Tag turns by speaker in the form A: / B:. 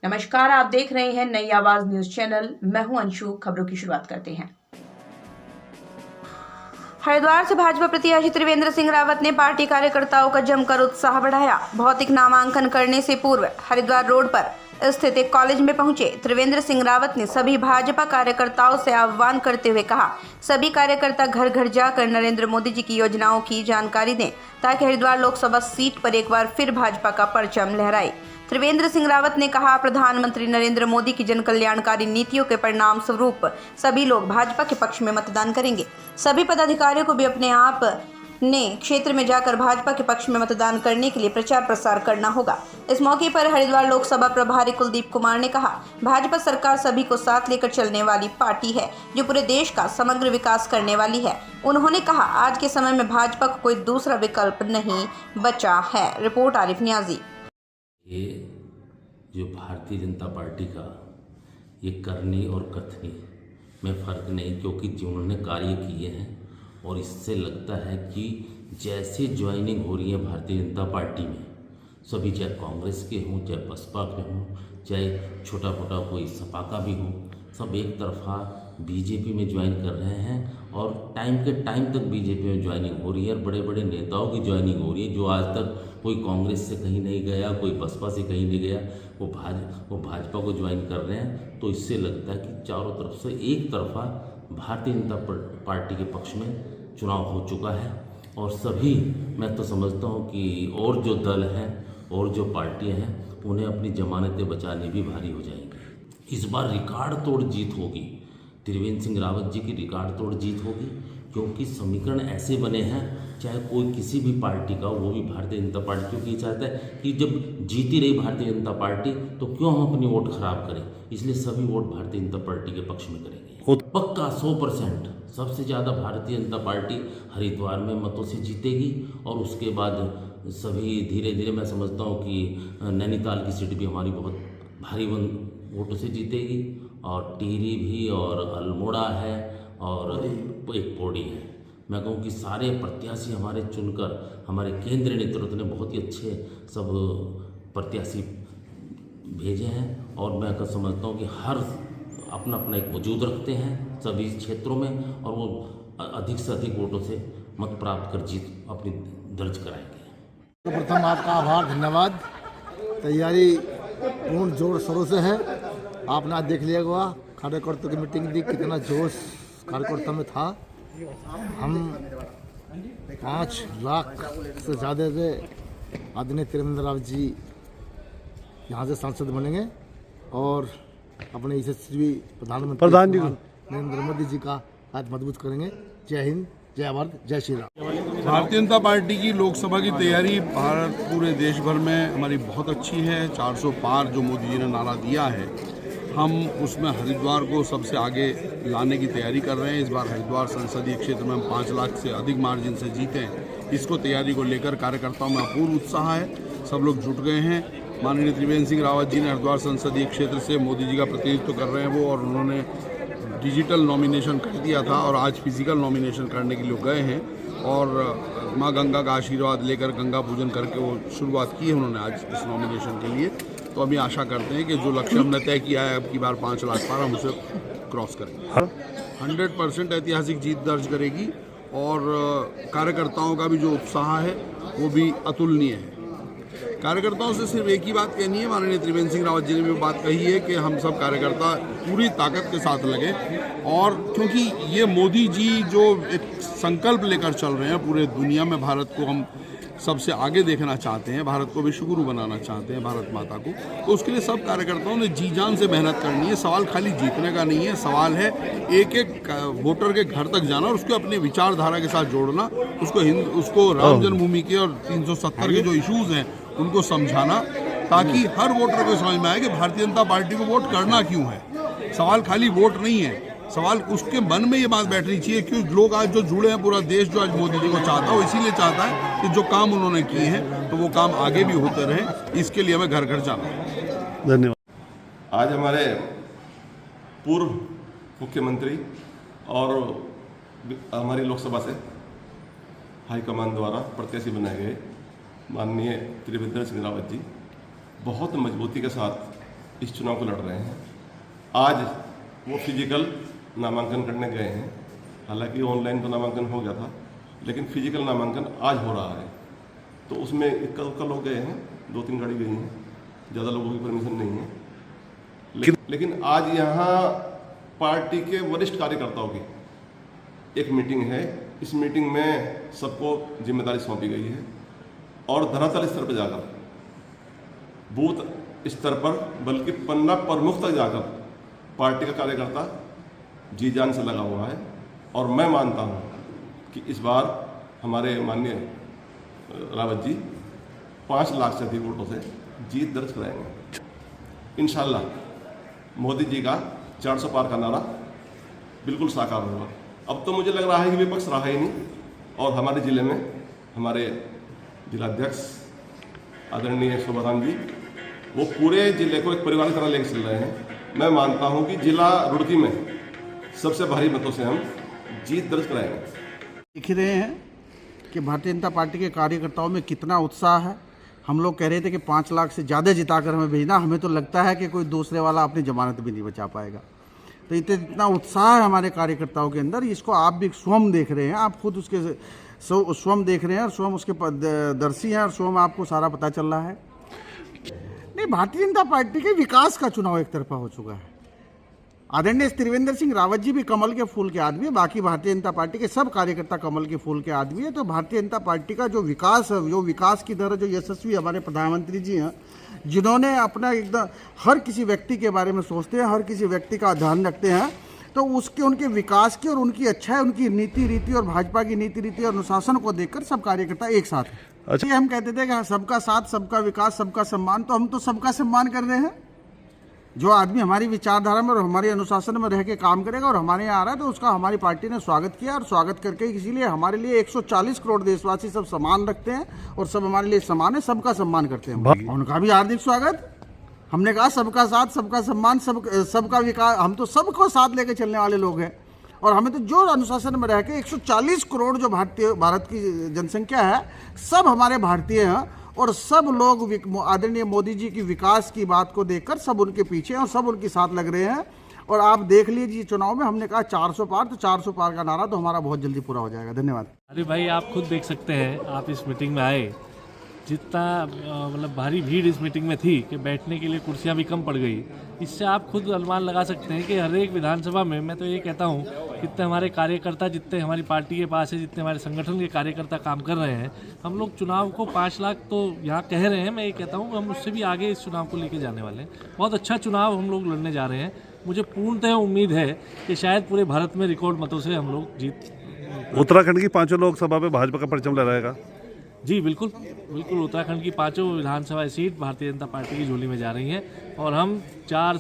A: नमस्कार, आप देख रहे हैं नई आवाज न्यूज चैनल। मैं हूं अंशु। खबरों की शुरुआत करते हैं। हरिद्वार से भाजपा प्रत्याशी त्रिवेंद्र सिंह रावत ने पार्टी कार्यकर्ताओं का जमकर उत्साह बढ़ाया। भौतिक नामांकन करने से पूर्व हरिद्वार रोड पर स्थित एक कॉलेज में पहुंचे त्रिवेंद्र सिंह रावत ने सभी भाजपा कार्यकर्ताओं से आह्वान करते हुए कहा, सभी कार्यकर्ता घर घर जाकर नरेंद्र मोदी जी की योजनाओं की जानकारी दें ताकि हरिद्वार लोकसभा सीट पर एक बार फिर भाजपा का परचम लहराए। त्रिवेंद्र सिंह रावत ने कहा, प्रधानमंत्री नरेंद्र मोदी की जन कल्याणकारी नीतियों के परिणाम स्वरूप सभी लोग भाजपा के पक्ष में मतदान करेंगे। सभी पदाधिकारियों को भी अपने आप ने क्षेत्र में जाकर भाजपा के पक्ष में मतदान करने के लिए प्रचार प्रसार करना होगा। इस मौके पर हरिद्वार लोकसभा प्रभारी कुलदीप कुमार ने कहा, भाजपा सरकार सभी को साथ लेकर चलने वाली पार्टी है जो पूरे देश का समग्र विकास करने वाली है। उन्होंने कहा, आज के समय में भाजपा को कोई दूसरा विकल्प नहीं बचा है। रिपोर्ट आरिफ नियाजी।
B: ये जो भारतीय जनता पार्टी का ये करनी और कथनी में फ़र्क नहीं, क्योंकि जो उन्होंने कार्य किए हैं और इससे लगता है कि जैसे ज्वाइनिंग हो रही है भारतीय जनता पार्टी में, सभी चाहे कांग्रेस के हों, चाहे बसपा के हों, चाहे छोटा मोटा कोई सपा का भी हो, सब एक तरफा बीजेपी में ज्वाइन कर रहे हैं और टाइम के टाइम तक बीजेपी में ज्वाइनिंग हो रही है और बड़े बड़े नेताओं की ज्वाइनिंग हो रही है। जो आज तक कोई कांग्रेस से कहीं नहीं गया, कोई बसपा से कहीं नहीं गया, वो भाजपा को ज्वाइन कर रहे हैं। तो इससे लगता है कि चारों तरफ से एक तरफा भारतीय जनता पार्टी के पक्ष में चुनाव हो चुका है और सभी, मैं तो समझता हूँ कि और जो दल हैं और जो पार्टियाँ हैं उन्हें अपनी जमानतें बचाने भी भारी हो जाएंगी। इस बार रिकॉर्ड तोड़ जीत होगी, त्रिवेंद्र सिंह रावत जी की रिकॉर्ड तोड़ जीत होगी, क्योंकि समीकरण ऐसे बने हैं, चाहे कोई किसी भी पार्टी का, वो भी भारतीय जनता पार्टी, क्योंकि चाहता है कि जब जीती रही भारतीय जनता पार्टी तो क्यों हम अपनी वोट खराब करें, इसलिए सभी वोट भारतीय जनता पार्टी के पक्ष में करेंगे। पक्का 100% सबसे ज़्यादा भारतीय जनता पार्टी हरिद्वार में मतों से जीतेगी और उसके बाद सभी धीरे धीरे, मैं समझता हूँ कि नैनीताल की सीट भी हमारी बहुत भारी वोटों से जीतेगी और टिहरी भी और अल्मोड़ा है और एक पौड़ी है। मैं कहूँ कि सारे प्रत्याशी हमारे चुनकर हमारे केंद्रीय नेतृत्व ने बहुत ही अच्छे सब प्रत्याशी भेजे हैं और मैं समझता हूँ कि हर अपना अपना एक वजूद रखते हैं सभी क्षेत्रों में और वो अधिक से अधिक वोटों से मत प्राप्त कर जीत अपनी दर्ज कराएंगे।
C: तो प्रथम आपका आभार, धन्यवाद। तैयारी पूर्ण जोर शोरों से है। आपने आज देख लिया होगा कार्यकर्ताओं की मीटिंग थी, कितना जोश कार्यकर्ता में था। हम 5 लाख से ज़्यादा से आदरणीय त्रिवेंद्र रावत जी यहाँ से सांसद बनेंगे और अपने यशस्वी प्रधानमंत्री नरेंद्र मोदी जी का हाथ मजबूत करेंगे। जय हिंद, जय भारत, जय श्री राम।
D: भारतीय जनता पार्टी की लोकसभा की तैयारी भारत पूरे देश भर में हमारी बहुत अच्छी है। 400 पार जो मोदी जी ने नारा दिया है, हम उसमें हरिद्वार को सबसे आगे लाने की तैयारी कर रहे हैं। इस बार हरिद्वार संसदीय क्षेत्र में हम 5 लाख से अधिक मार्जिन से जीते हैं। इसको तैयारी को लेकर कार्यकर्ताओं में अपूर्व उत्साह है, सब लोग जुट गए हैं। माननीय त्रिवेंद्र सिंह रावत जी ने हरिद्वार संसदीय क्षेत्र से मोदी जी का प्रतिनिधित्व कर रहे हैं वो, और उन्होंने डिजिटल नॉमिनेशन कर दिया था और आज फिजिकल नॉमिनेशन करने के लिए गए हैं और माँ गंगा का आशीर्वाद लेकर गंगा पूजन करके वो शुरुआत की है उन्होंने आज इस नॉमिनेशन के लिए। तो अभी आशा करते हैं कि जो लक्ष्य हमने तय किया है अब की बार 5 लाख पार, हम उसे क्रॉस करेंगे। 100% ऐतिहासिक जीत दर्ज करेगी और कार्यकर्ताओं का भी जो उत्साह है वो भी अतुलनीय है। कार्यकर्ताओं से सिर्फ एक ही बात कहनी है, माननीय त्रिवेंद्र सिंह रावत जी ने भी बात कही है कि हम सब कार्यकर्ता पूरी ताकत के साथ लगे और क्योंकि ये मोदी जी जो एक संकल्प लेकर चल रहे हैं, पूरे दुनिया में भारत को हम सबसे आगे देखना चाहते हैं, भारत को विश्वगुरु बनाना चाहते हैं, भारत माता को, तो उसके लिए सब कार्यकर्ताओं ने जी जान से मेहनत करनी है। सवाल खाली जीतने का नहीं है, सवाल है एक एक वोटर के घर तक जाना और उसको अपने विचारधारा के साथ जोड़ना, उसको राम जन्मभूमि के और 370 के जो इश्यूज हैं उनको समझाना, ताकि हर वोटर को समझ में आए कि भारतीय जनता पार्टी को वोट करना क्यों है। सवाल खाली वोट नहीं है, सवाल उसके मन में ये बात बैठनी चाहिए कि लोग आज जो जुड़े हैं, पूरा देश जो आज मोदी जी को चाहता है वो इसीलिए चाहता है कि जो काम उन्होंने किए हैं तो वो काम आगे भी होते रहे। इसके लिए हमें घर घर जाना है।
E: धन्यवाद।
F: आज हमारे पूर्व मुख्यमंत्री और हमारी लोकसभा से हाईकमान द्वारा प्रत्याशी बनाए गए माननीय त्रिवेंद्र सिंह रावत जी बहुत मजबूती के साथ इस चुनाव को लड़ रहे हैं। आज वो फिजिकल नामांकन करने गए हैं, हालांकि ऑनलाइन तो नामांकन हो गया था, लेकिन फिजिकल नामांकन आज हो रहा है। तो उसमें इक्का दुक्का लोग गए हैं, 2-3 गाड़ी गई हैं, ज़्यादा लोगों की परमिशन नहीं है। लेकिन आज यहाँ पार्टी के वरिष्ठ कार्यकर्ताओं की एक मीटिंग है। इस मीटिंग में सबको जिम्मेदारी सौंपी गई है और धरातल स्तर पर जाकर, बूथ स्तर पर, बल्कि पन्ना प्रमुख तक जाकर पार्टी का कार्यकर्ता जी जान से लगा हुआ है। और मैं मानता हूं कि इस बार हमारे माननीय रावत जी 5 लाख से अधिक वोटों से जीत दर्ज कराएंगे। इंशाल्लाह मोदी जी का 400 पार का नारा बिल्कुल साकार होगा। अब तो मुझे लग रहा है कि विपक्ष रहा ही नहीं, और हमारे ज़िले में हमारे जिलाध्यक्ष आदरणीय शोभाराम जी, वो पूरे ज़िले को एक परिवार की तरह लेकर चल रहे हैं। मैं मानता हूं कि जिला रुड़की में सबसे भारी मतों से हम जीत दर्ज कराएंगे।
E: देख ही रहे हैं कि भारतीय जनता पार्टी के कार्यकर्ताओं में कितना उत्साह है। हम लोग कह रहे थे कि 5 लाख से ज़्यादा जिताकर हमें भेजना, हमें तो लगता है कि कोई दूसरे वाला अपनी जमानत भी नहीं बचा पाएगा। तो इतना उत्साह है हमारे कार्यकर्ताओं के अंदर, इसको आप भी स्वयं देख रहे हैं, आप खुद उसके स्वयं देख रहे हैं और स्वयं उसके दर्शी हैं और स्वयं आपको सारा पता चल रहा है। नहीं, भारतीय जनता पार्टी के विकास का चुनाव एक तरफा हो चुका है। आदरणीय त्रिवेंद्र सिंह रावत जी भी कमल के फूल के आदमी है, बाकी भारतीय जनता पार्टी के सब कार्यकर्ता कमल के फूल के आदमी है। तो भारतीय जनता पार्टी का जो विकास है, जो विकास की तरह जो यशस्वी हमारे प्रधानमंत्री जी हैं, जिन्होंने अपना एकदम हर किसी व्यक्ति के बारे में सोचते हैं, हर किसी व्यक्ति का ध्यान रखते हैं, तो उसके उनके विकास की और उनकी अच्छाई, उनकी नीति रीति और भाजपा की नीति रीति और अनुशासन को देखकर सब कार्यकर्ता एक साथ हैं। अच्छा, हम कहते थे कि सबका साथ, सबका विकास, सबका सम्मान, तो हम तो सबका सम्मान कर रहे हैं। जो आदमी हमारी विचारधारा में और हमारे अनुशासन में रह के काम करेगा और हमारे यहाँ आ रहा है, तो उसका हमारी पार्टी ने स्वागत किया, और स्वागत करके इसीलिए हमारे लिए 140 करोड़ देशवासी सब सम्मान रखते हैं और सब हमारे लिए समान है, सबका सम्मान करते हैं। उनका भी हार्दिक स्वागत। हमने कहा सबका साथ, सबका सम्मान, सबका विकास, हम तो सबको साथ लेके चलने वाले लोग हैं। और हमें तो जो अनुशासन में रह के 140 करोड़ जो भारत की जनसंख्या है, सब हमारे भारतीय हैं और सब लोग आदरणीय मोदी जी की विकास की बात को देखकर सब उनके पीछे और सब उनके साथ लग रहे हैं। और आप देख लीजिए चुनाव में हमने कहा 400 पार, तो 400 पार का नारा तो हमारा बहुत जल्दी पूरा हो जाएगा। धन्यवाद।
G: अरे भाई, आप खुद देख सकते हैं, आप इस मीटिंग में आए, जितना मतलब भारी भीड़ इस मीटिंग में थी कि बैठने के लिए कुर्सियां भी कम पड़ गई। इससे आप खुद अनुमान लगा सकते हैं कि हर एक विधानसभा में, मैं तो ये कहता हूँ, जितने हमारे कार्यकर्ता, जितने हमारी पार्टी के पास है, जितने हमारे संगठन के कार्यकर्ता काम कर रहे हैं, हम लोग चुनाव को 5 लाख तो यहाँ कह रहे हैं, मैं ये कहता हूँ हम उससे भी आगे इस चुनाव को लेके जाने वाले हैं। बहुत अच्छा चुनाव हम लोग लड़ने जा रहे हैं। मुझे पूर्णतः उम्मीद है कि शायद पूरे भारत में रिकॉर्ड मतों से हम लोग जीत।
H: उत्तराखंड की 5 लोकसभा पे भाजपा का परचम लहराएगा?
G: जी बिल्कुल बिल्कुल, उत्तराखंड की 5 विधानसभा सीट भारतीय जनता पार्टी की झोली में जा रही हैं और हम 4